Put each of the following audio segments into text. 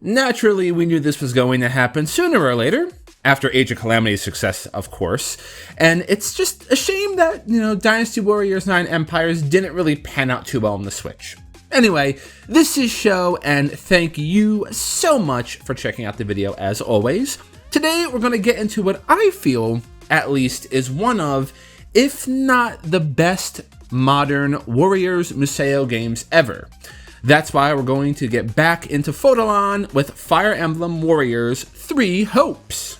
Naturally, we knew this was going to happen sooner or later, after Age of Calamity's success, of course, and it's just a shame that, Dynasty Warriors 9 Empires didn't really pan out too well on the Switch. Anyway, this is Sho, and thank you so much for checking out the video as always. Today, we're going to get into what I feel, at least, is one of, if not the best modern Warriors Museo games ever. That's why we're going to get back into Photolon with Fire Emblem Warriors 3 Hopes.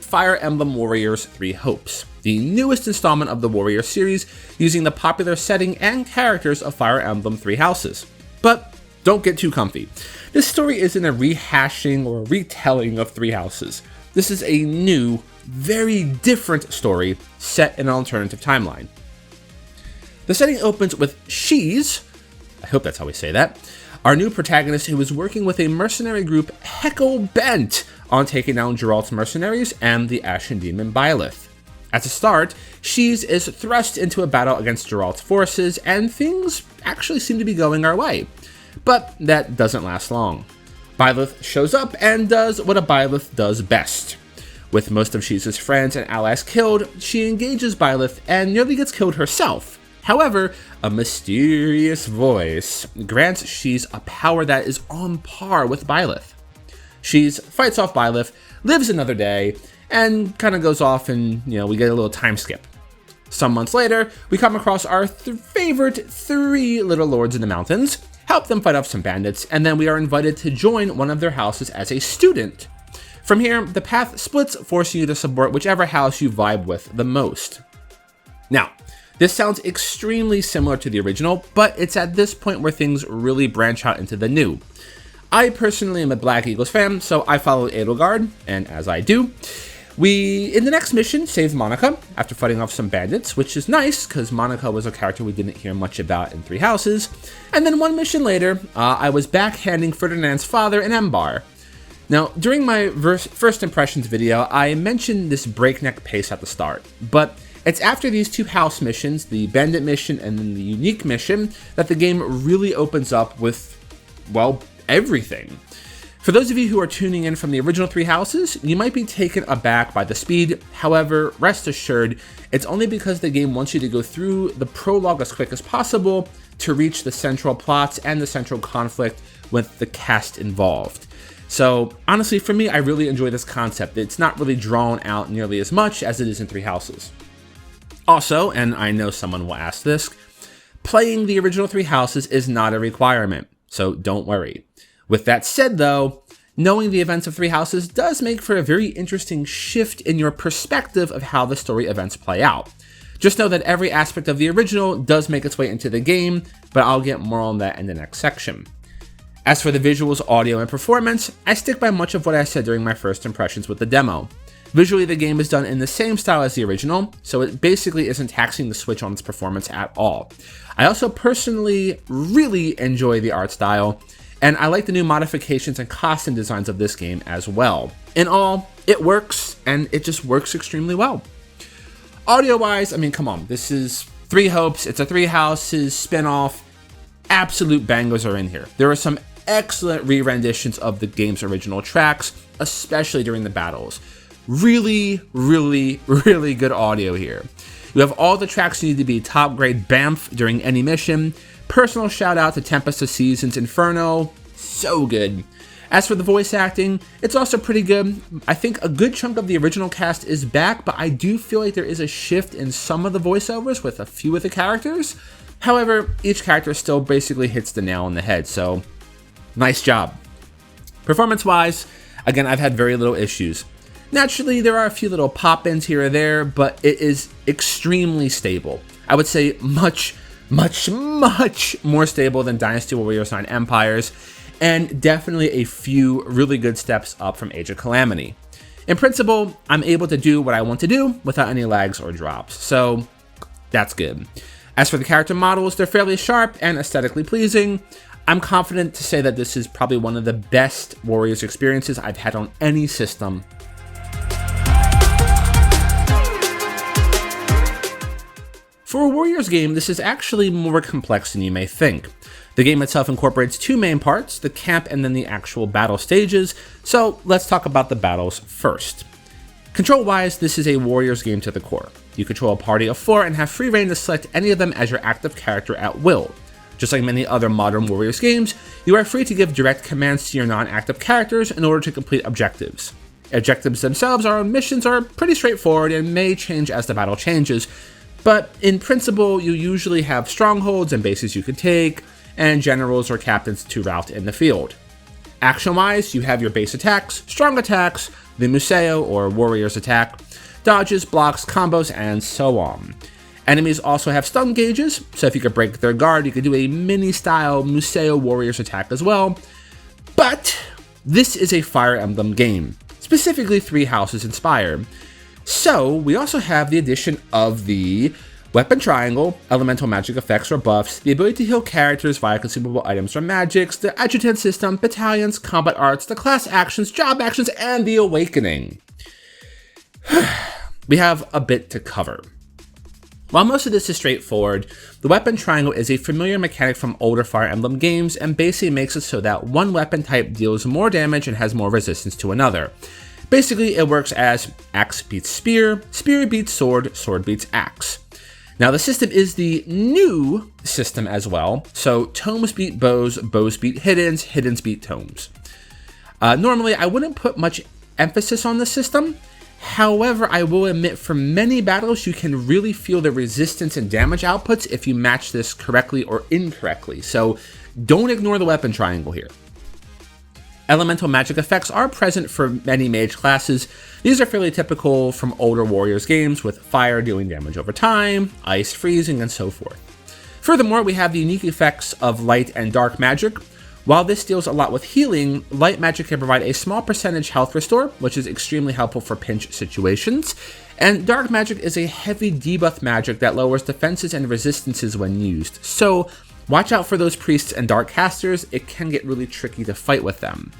Fire Emblem Warriors 3 Hopes, the newest installment of the Warrior series using the popular setting and characters of Fire Emblem 3 Houses. But don't get too comfy. This story isn't a rehashing or retelling of 3 Houses. This is a new, very different story set in an alternative timeline. The setting opens with She's, I hope that's how we say that, our new protagonist who is working with a mercenary group hell-bent on taking down Geralt's mercenaries and the Ashen Demon Byleth. At the start, She's is thrust into a battle against Geralt's forces, and things actually seem to be going our way. But that doesn't last long. Byleth shows up and does what a Byleth does best. With most of She's friends and allies killed, she engages Byleth and nearly gets killed herself. However, a mysterious voice grants She's a power that is on par with Byleth. She's fights off Byleth, lives another day, and kind of goes off and, we get a little time skip. Some months later, we come across our favorite 3 little lords in the mountains, help them fight off some bandits, and then we are invited to join one of their houses as a student. From here, the path splits, forcing you to support whichever house you vibe with the most. Now, this sounds extremely similar to the original, but it's at this point where things really branch out into the new. I personally am a Black Eagles fan, so I followed Edelgard, and as I do, we, in the next mission, saved Monica after fighting off some bandits, which is nice, because Monica was a character we didn't hear much about in 3 Houses. And then one mission later, I was backhanding Ferdinand's father in Embar. Now, during my first impressions video, I mentioned this breakneck pace at the start, but it's after these 2 house missions, the bandit mission and then the unique mission, that the game really opens up with, well, everything. For those of you who are tuning in from the original 3 Houses, you might be taken aback by the speed. However, rest assured, it's only because the game wants you to go through the prologue as quick as possible to reach the central plots and the central conflict with the cast involved. So honestly, for me, I really enjoy this concept. It's not really drawn out nearly as much as it is in 3 Houses. Also, and I know someone will ask this, playing the original 3 Houses is not a requirement, so don't worry. With that said though, knowing the events of 3 Houses does make for a very interesting shift in your perspective of how the story events play out. Just know that every aspect of the original does make its way into the game, but I'll get more on that in the next section. As for the visuals, audio, and performance, I stick by much of what I said during my first impressions with the demo. Visually, the game is done in the same style as the original, so it basically isn't taxing the Switch on its performance at all. I also personally really enjoy the art style, and I like the new modifications and costume designs of this game as well. In all, it works, and it just works extremely well. Audio-wise, I mean, come on, this is 3 Hopes, it's a 3 Houses spin-off, absolute bangers are in here. There are some excellent re-renditions of the game's original tracks, especially during the battles. Really, really, really good audio here. You have all the tracks you need to be top grade BAMF during any mission. Personal shout out to Tempest of Seasons Inferno, so good. As for the voice acting, it's also pretty good. I think a good chunk of the original cast is back, but I do feel like there is a shift in some of the voiceovers with a few of the characters. However, each character still basically hits the nail on the head, so nice job. Performance-wise, again, I've had very little issues. Naturally, there are a few little pop-ins here or there, but it is extremely stable. I would say much more stable than Dynasty Warriors 9 Empires, and definitely a few really good steps up from Age of Calamity. In principle, I'm able to do what I want to do without any lags or drops, so that's good. As for the character models, they're fairly sharp and aesthetically pleasing. I'm confident to say that this is probably one of the best Warriors experiences I've had on any system. For a Warriors game, this is actually more complex than you may think. The game itself incorporates two main parts, the camp and then the actual battle stages, so let's talk about the battles first. Control-wise, this is a Warriors game to the core. You control a party of 4 and have free reign to select any of them as your active character at will. Just like many other modern Warriors games, you are free to give direct commands to your non-active characters in order to complete objectives. Objectives themselves or missions are pretty straightforward and may change as the battle changes, but in principle, you usually have strongholds and bases you could take, and generals or captains to rout in the field. Action-wise, you have your base attacks, strong attacks, the Museo or Warriors attack, dodges, blocks, combos, and so on. Enemies also have stun gauges, so if you could break their guard, you could do a mini-style Museo Warriors attack as well. But this is a Fire Emblem game, specifically 3 houses inspired. So we also have the addition of the weapon triangle, elemental magic effects or buffs, the ability to heal characters via consumable items or magics, the adjutant system, battalions, combat arts, the class actions, job actions, and the awakening. We have a bit to cover. While most of this is straightforward, the weapon triangle is a familiar mechanic from older Fire Emblem games and basically makes it so that one weapon type deals more damage and has more resistance to another. Basically, it works as axe beats spear, spear beats sword, sword beats axe. Now the system is the new system as well, so tomes beat bows, bows beat hiddens, hiddens beat tomes. Normally, I wouldn't put much emphasis on the system. However, I will admit for many battles, you can really feel the resistance and damage outputs if you match this correctly or incorrectly, so don't ignore the weapon triangle here. Elemental magic effects are present for many mage classes. These are fairly typical from older Warriors games, with fire dealing damage over time, ice freezing, and so forth. Furthermore, we have the unique effects of light and dark magic. While this deals a lot with healing, light magic can provide a small percentage health restore, which is extremely helpful for pinch situations, and dark magic is a heavy debuff magic that lowers defenses and resistances when used, so watch out for those priests and dark casters, it can get really tricky to fight with them.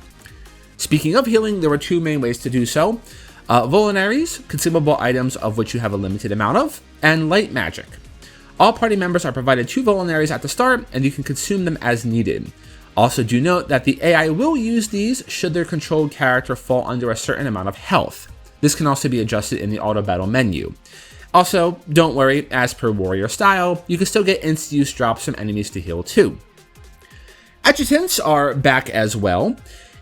Speaking of healing, there are 2 main ways to do so. Vulneraries, consumable items of which you have a limited amount of, and light magic. All party members are provided 2 vulneraries at the start, and you can consume them as needed. Also do note that the AI will use these should their controlled character fall under a certain amount of health. This can also be adjusted in the auto battle menu. Also, don't worry, as per warrior style, you can still get insta-use drops from enemies to heal too. Adjutants are back as well.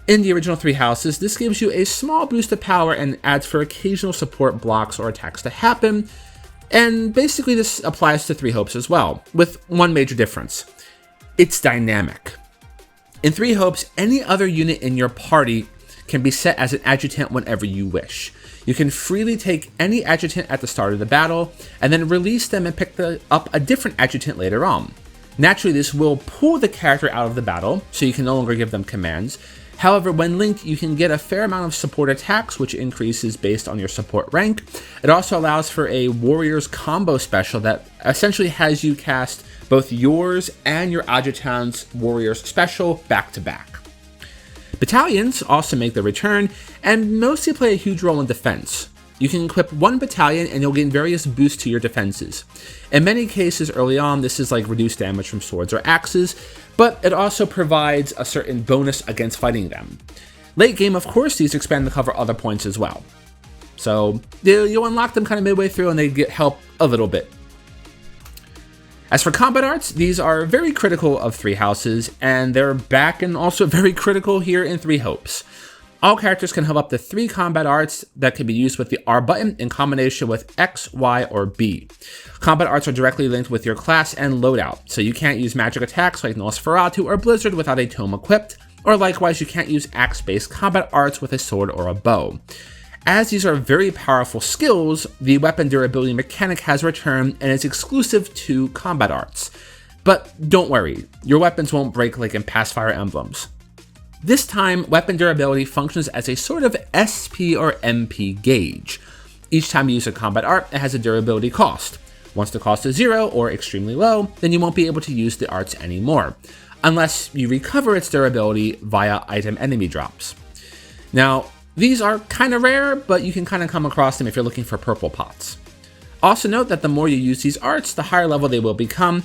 In the original 3 houses, this gives you a small boost of power and adds for occasional support blocks or attacks to happen, and basically this applies to 3 hopes as well, with one major difference. It's dynamic. In 3 hopes, any other unit in your party can be set as an adjutant whenever you wish. You can freely take any adjutant at the start of the battle, and then release them and pick up a different adjutant later on. Naturally, this will pull the character out of the battle, so you can no longer give them commands. However, when linked, you can get a fair amount of support attacks, which increases based on your support rank. It also allows for a Warriors combo special that essentially has you cast both yours and your adjutant's Warriors special back to back. Battalions also make their return, and mostly play a huge role in defense. You can equip 1 battalion and you'll gain various boosts to your defenses. In many cases early on, this is like reduced damage from swords or axes, but it also provides a certain bonus against fighting them. Late game, of course, these expand to cover other points as well. So you'll unlock them kind of midway through and they get help a little bit. As for combat arts, these are very critical of 3 houses, and they're back and also very critical here in 3 hopes. All characters can have up to 3 combat arts that can be used with the R button in combination with X, Y, or B. Combat arts are directly linked with your class and loadout, so you can't use magic attacks like Nosferatu or Blizzard without a tome equipped, or likewise you can't use axe-based combat arts with a sword or a bow. As these are very powerful skills, the weapon durability mechanic has returned and is exclusive to combat arts. But don't worry, your weapons won't break like in past Fire Emblems. This time, weapon durability functions as a sort of SP or MP gauge. Each time you use a combat art, it has a durability cost. Once the cost is 0 or extremely low, then you won't be able to use the arts anymore, unless you recover its durability via item enemy drops. Now, these are kind of rare, but you can kind of come across them if you're looking for purple pots. Also note that the more you use these arts, the higher level they will become,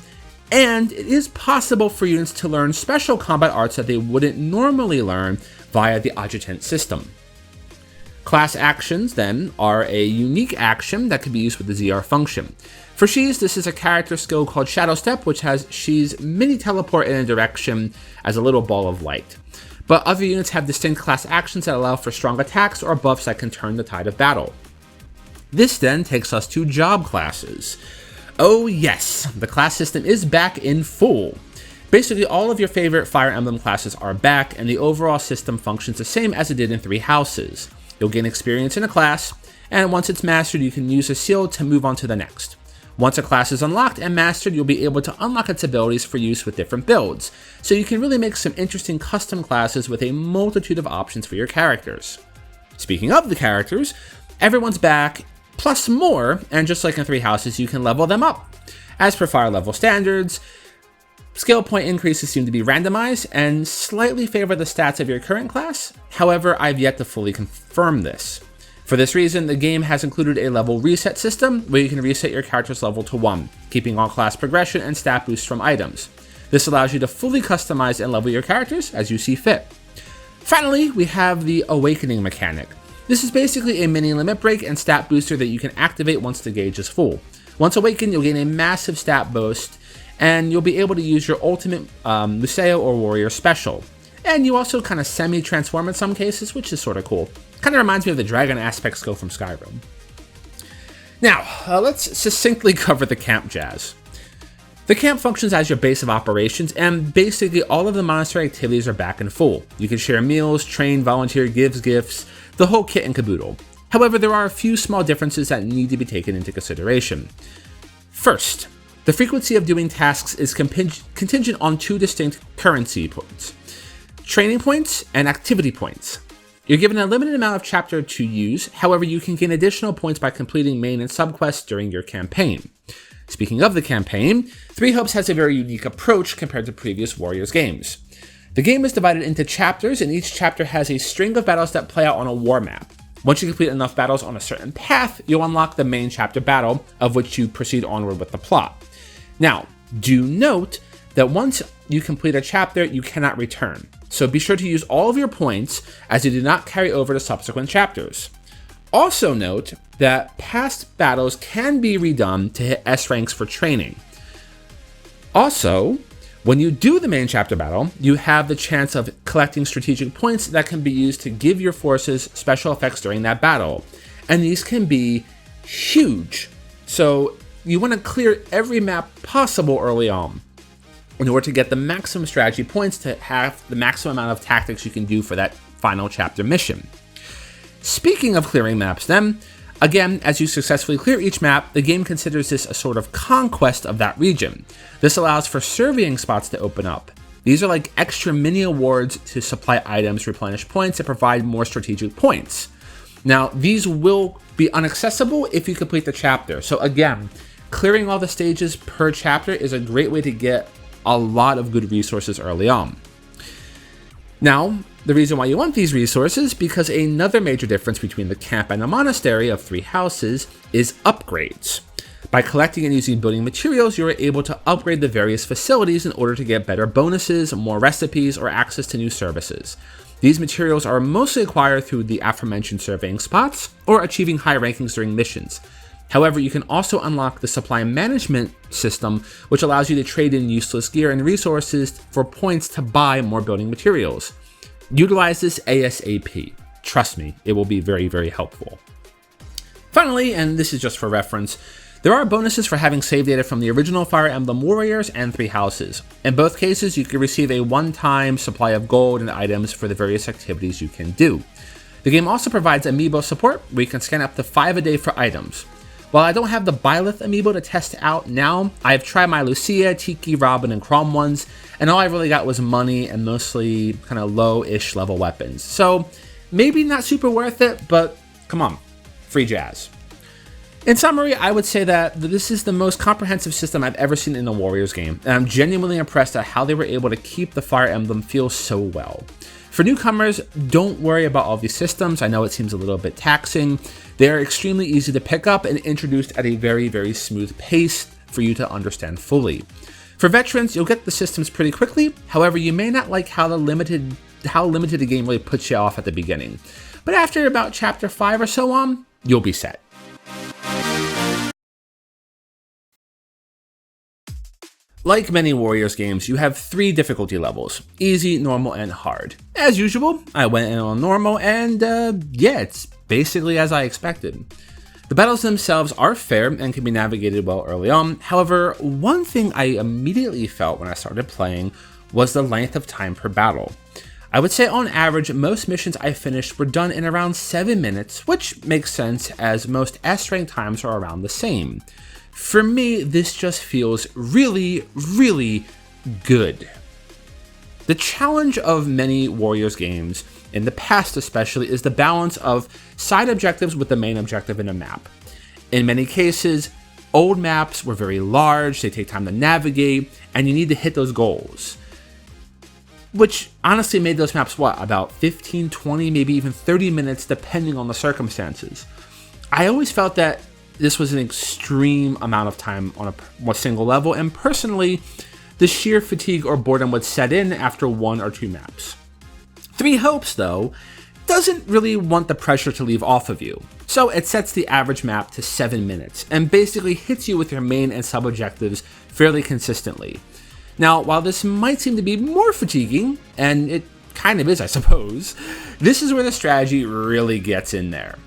and it is possible for units to learn special combat arts that they wouldn't normally learn via the adjutant system. Class actions, then, are a unique action that can be used with the ZR function. For She's, this is a character skill called Shadow Step, which has She's mini teleport in a direction as a little ball of light. But other units have distinct class actions that allow for strong attacks or buffs that can turn the tide of battle. This then takes us to job classes. Oh yes, the class system is back in full. Basically, all of your favorite Fire Emblem classes are back, and the overall system functions the same as it did in 3 Houses. You'll gain experience in a class, and once it's mastered, you can use a seal to move on to the next. Once a class is unlocked and mastered, you'll be able to unlock its abilities for use with different builds, so you can really make some interesting custom classes with a multitude of options for your characters. Speaking of the characters, everyone's back, plus more, and just like in 3 Houses, you can level them up. As per fire level standards, skill point increases seem to be randomized and slightly favor the stats of your current class. However, I've yet to fully confirm this. For this reason, the game has included a level reset system where you can reset your character's level to 1, keeping all class progression and stat boosts from items. This allows you to fully customize and level your characters as you see fit. Finally, we have the Awakening mechanic. This is basically a mini limit break and stat booster that you can activate once the gauge is full. Once awakened, you'll gain a massive stat boost, and you'll be able to use your ultimate Museo or Warrior special. And you also kind of semi-transform in some cases, which is sort of cool. Kind of reminds me of the Dragon Aspect skill from Skyrim. Now, let's succinctly cover the camp jazz. The camp functions as your base of operations, and basically all of the monastery activities are back in full. You can share meals, train, volunteer, gives gifts, the whole kit and caboodle. However, there are a few small differences that need to be taken into consideration. First, the frequency of doing tasks is contingent on 2 distinct currency points: training points and activity points. You're given a limited amount of chapter to use, however you can gain additional points by completing main and subquests during your campaign. Speaking of the campaign, 3 Hopes has a very unique approach compared to previous Warriors games. The game is divided into chapters, and each chapter has a string of battles that play out on a war map. Once you complete enough battles on a certain path, you'll unlock the main chapter battle, of which you proceed onward with the plot. Now, do note that once you complete a chapter, you cannot return. So be sure to use all of your points, as they do not carry over to subsequent chapters. Also note that past battles can be redone to hit S ranks for training. Also, when you do the main chapter battle, you have the chance of collecting strategic points that can be used to give your forces special effects during that battle. And these can be huge. So you want to clear every map possible early on in order to get the maximum strategy points to have the maximum amount of tactics you can do for that final chapter mission. Speaking of clearing maps then, again, as you successfully clear each map, the game considers this a sort of conquest of that region. This allows for surveying spots to open up. These are like extra mini awards to supply items, replenish points, and provide more strategic points. Now, these will be inaccessible if you complete the chapter. So again, clearing all the stages per chapter is a great way to get a lot of good resources early on. Now, the reason why you want these resources, because another major difference between the camp and the monastery of 3 Houses is upgrades. By collecting and using building materials, you are able to upgrade the various facilities in order to get better bonuses, more recipes, or access to new services. These materials are mostly acquired through the aforementioned surveying spots, or achieving high rankings during missions. However, you can also unlock the supply management system, which allows you to trade in useless gear and resources for points to buy more building materials. Utilize this ASAP. Trust me, it will be very, very helpful. Finally, and this is just for reference, there are bonuses for having save data from the original Fire Emblem Warriors and 3 Houses. In both cases, you can receive a one-time supply of gold and items for the various activities you can do. The game also provides amiibo support, where you can scan up to 5 a day for items. While I don't have the Byleth amiibo to test out now, I've tried my Lucia, Tiki, Robin, and Chrom ones, and all I really got was money and mostly kind of low-ish level weapons. So maybe not super worth it, but come on, free jazz. In summary, I would say that this is the most comprehensive system I've ever seen in a Warriors game, and I'm genuinely impressed at how they were able to keep the Fire Emblem feel so well. For newcomers, don't worry about all these systems. I know it seems a little bit taxing. They are extremely easy to pick up and introduced at a very, very smooth pace for you to understand fully. For veterans, you'll get the systems pretty quickly. However, you may not like how limited the game really puts you off at the beginning. But after about chapter 5 or so on, you'll be set. Like many Warriors games, you have 3 difficulty levels: easy, normal, and hard. As usual, I went in on normal, and yeah, it's basically as I expected. The battles themselves are fair and can be navigated well early on. However, one thing I immediately felt when I started playing was the length of time per battle. I would say on average, most missions I finished were done in around 7 minutes, which makes sense as most S rank times are around the same. For me, this just feels really, really good. The challenge of many Warriors games, in the past especially, is the balance of side objectives with the main objective in a map. In many cases, old maps were very large, they take time to navigate, and you need to hit those goals. Which honestly made those maps, about 15, 20, maybe even 30 minutes depending on the circumstances. I always felt that this was an extreme amount of time on a single level, and personally, the sheer fatigue or boredom would set in after 1 or 2 maps. Three Hopes, though, doesn't really want the pressure to leave off of you, so it sets the average map to 7 minutes, and basically hits you with your main and sub-objectives fairly consistently. Now, while this might seem to be more fatiguing, and it kind of is I suppose, this is where the strategy really gets in there.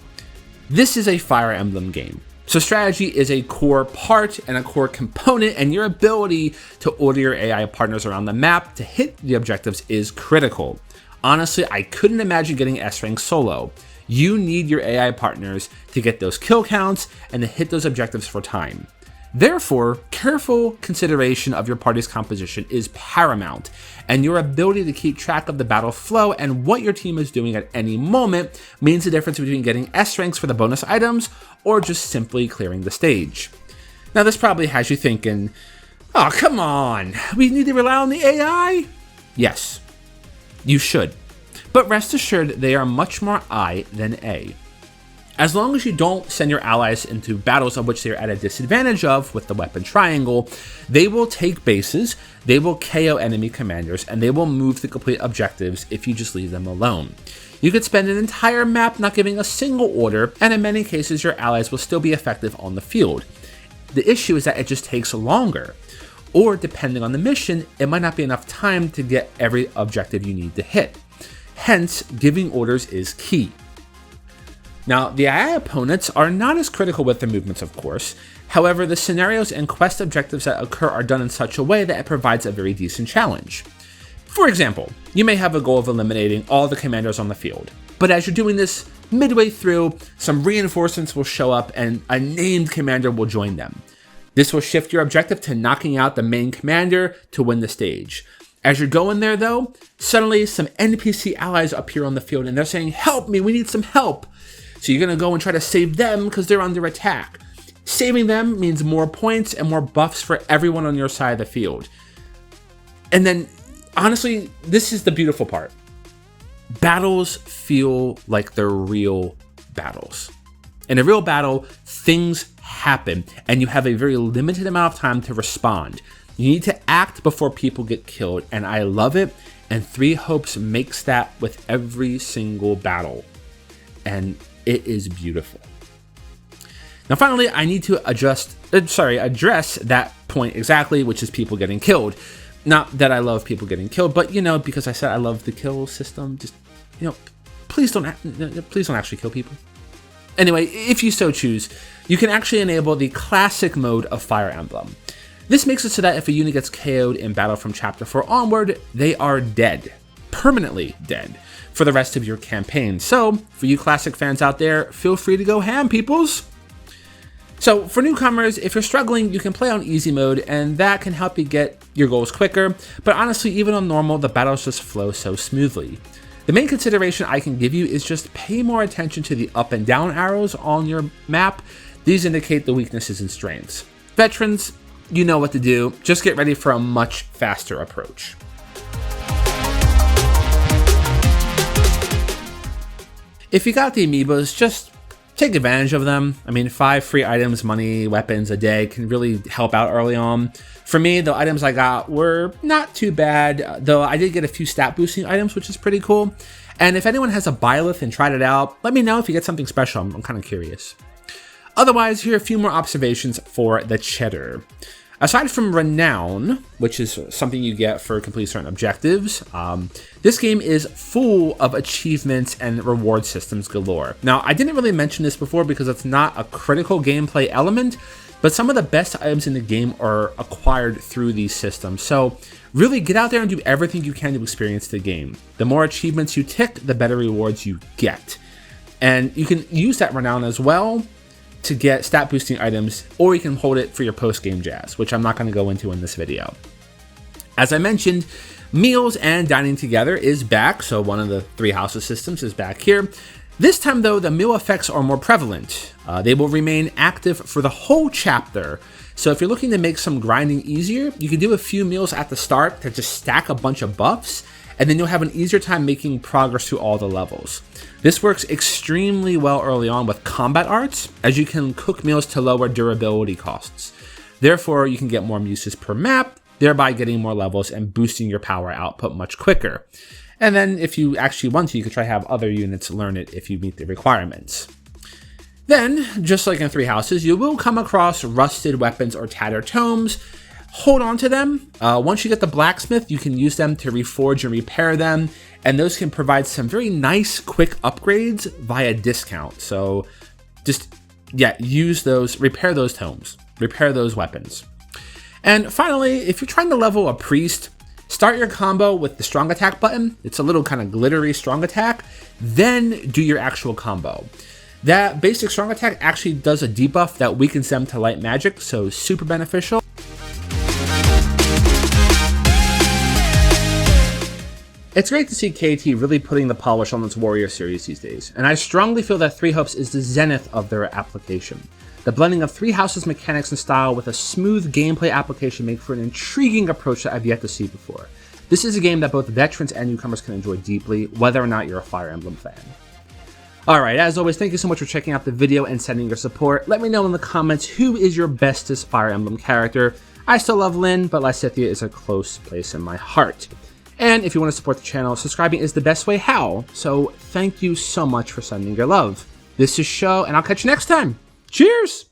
This is a Fire Emblem game. So strategy is a core part and a core component, and your ability to order your AI partners around the map to hit the objectives is critical. Honestly, I couldn't imagine getting S rank solo. You need your AI partners to get those kill counts and to hit those objectives for time. Therefore, careful consideration of your party's composition is paramount, and your ability to keep track of the battle flow and what your team is doing at any moment means the difference between getting S ranks for the bonus items or just simply clearing the stage. Now this probably has you thinking, oh come on, we need to rely on the AI? Yes, you should, but rest assured they are much more I than A. As long as you don't send your allies into battles of which they are at a disadvantage of with the weapon triangle, they will take bases, they will KO enemy commanders, and they will move to complete objectives if you just leave them alone. You could spend an entire map not giving a single order, and in many cases your allies will still be effective on the field. The issue is that it just takes longer, or depending on the mission, it might not be enough time to get every objective you need to hit. Hence, giving orders is key. Now, the AI opponents are not as critical with their movements, of course. However, the scenarios and quest objectives that occur are done in such a way that it provides a very decent challenge. For example, you may have a goal of eliminating all the commanders on the field, but as you're doing this, midway through, some reinforcements will show up and a named commander will join them. This will shift your objective to knocking out the main commander to win the stage. As you're going there though, suddenly some NPC allies appear on the field and they're saying, "Help me, we need some help." So you're going to go and try to save them because they're under attack. Saving them means more points and more buffs for everyone on your side of the field. And then, honestly, this is the beautiful part. Battles feel like they're real battles. In a real battle, things happen, and you have a very limited amount of time to respond. You need to act before people get killed, and I love it, and Three Hopes makes that with every single battle. And it is beautiful. Now finally, I need to address that point exactly, which is people getting killed. Not that I love people getting killed, but because I said I love the kill system, just please don't actually kill people. Anyway, if you so choose, you can actually enable the classic mode of Fire Emblem. This makes it so that if a unit gets KO'd in battle from chapter 4 onward, they are dead. Permanently dead for the rest of your campaign. So, for you classic fans out there, feel free to go ham, peoples! So, for newcomers, if you're struggling, you can play on easy mode, and that can help you get your goals quicker, but honestly, even on normal, the battles just flow so smoothly. The main consideration I can give you is just pay more attention to the up and down arrows on your map. These indicate the weaknesses and strengths. Veterans, you know what to do, just get ready for a much faster approach. If you got the amiibos, just take advantage of them. I mean, 5 free items, money, weapons a day can really help out early on. For me, the items I got were not too bad, though I did get a few stat boosting items, which is pretty cool. And if anyone has a Byleth and tried it out, let me know if you get something special. I'm kind of curious. Otherwise, here are a few more observations for the Cheddar. Aside from Renown, which is something you get for completing certain objectives, this game is full of achievements and reward systems galore. Now, I didn't really mention this before because it's not a critical gameplay element, but some of the best items in the game are acquired through these systems. So really get out there and do everything you can to experience the game. The more achievements you tick, the better rewards you get. And you can use that Renown as well to get stat boosting items, or you can hold it for your post-game jazz, which I'm not going to go into in this video. As I mentioned, meals and dining together is back, so one of the 3 houses systems is back here. This time though, the meal effects are more prevalent. They will remain active for the whole chapter, so if you're looking to make some grinding easier, you can do a few meals at the start to just stack a bunch of buffs, and then you'll have an easier time making progress through all the levels. This works extremely well early on with combat arts, as you can cook meals to lower durability costs. Therefore, you can get more uses per map, thereby getting more levels and boosting your power output much quicker. And then if you actually want to, you could try to have other units learn it if you meet the requirements. Then, just like in 3 houses, you will come across rusted weapons or tattered tomes. Hold on to them. Once you get the blacksmith, you can use them to reforge and repair them, and those can provide some very nice quick upgrades via discount. So just, use those, repair those tomes, repair those weapons. And finally, if you're trying to level a priest, start your combo with the strong attack button. It's a little kind of glittery strong attack, then do your actual combo. That basic strong attack actually does a debuff that weakens them to light magic, so super beneficial. It's great to see KT really putting the polish on this Warrior series these days, and I strongly feel that 3 Hopes is the zenith of their application. The blending of 3 Houses mechanics and style with a smooth gameplay application make for an intriguing approach that I've yet to see before. This is a game that both veterans and newcomers can enjoy deeply, whether or not you're a Fire Emblem fan. Alright, as always, thank you so much for checking out the video and sending your support. Let me know in the comments who is your bestest Fire Emblem character. I still love Lyn, but Lysithea is a close place in my heart. And if you want to support the channel, subscribing is the best way how, so thank you so much for sending your love. This is Sho, and I'll catch you next time. Cheers!